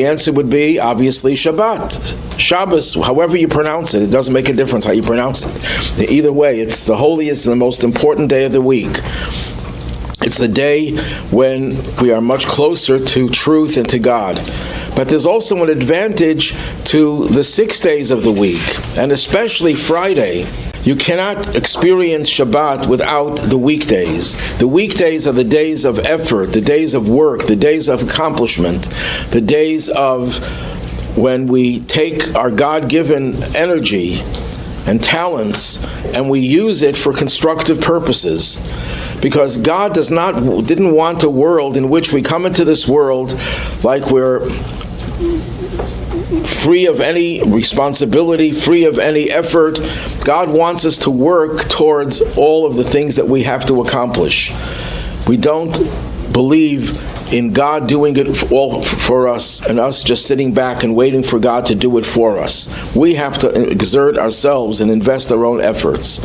The answer would be, obviously, Shabbat. Shabbos, however you pronounce it, it doesn't make a difference how you pronounce it. Either way, it's the holiest and the most important day of the week. It's the day when we are much closer to truth and to God. But there's also an advantage to the 6 days of the week, and especially Friday. You cannot experience Shabbat without the weekdays. The weekdays are the days of effort, the days of work, the days of accomplishment, the days of when we take our God-given energy and talents and we use it for constructive purposes. Because God didn't want a world in which we come into this world like we're free of any responsibility, free of any effort. God wants us to work towards all of the things that we have to accomplish. We don't believe in God doing it all for us and us just sitting back and waiting for God to do it for us. We have to exert ourselves and invest our own efforts.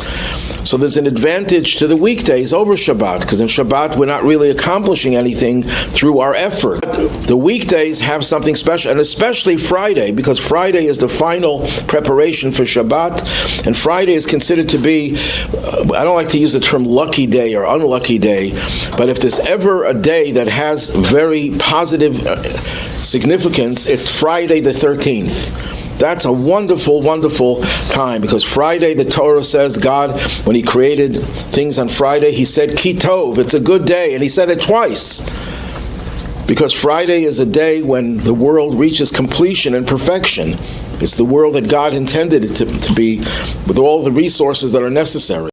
So there's an advantage to the weekdays over Shabbat, because in Shabbat we're not really accomplishing anything through our effort. The weekdays have something special, and especially Friday, because Friday is the final preparation for Shabbat, and Friday is considered to be, I don't like to use the term lucky day or unlucky day, but if there's ever a day that has very positive significance, it's Friday the 13th. That's a wonderful, wonderful time, because Friday, the Torah says, God, when He created things on Friday, He said, Ki Tov, it's a good day, and He said it twice. Because Friday is a day when the world reaches completion and perfection. It's the world that God intended it to be, with all the resources that are necessary.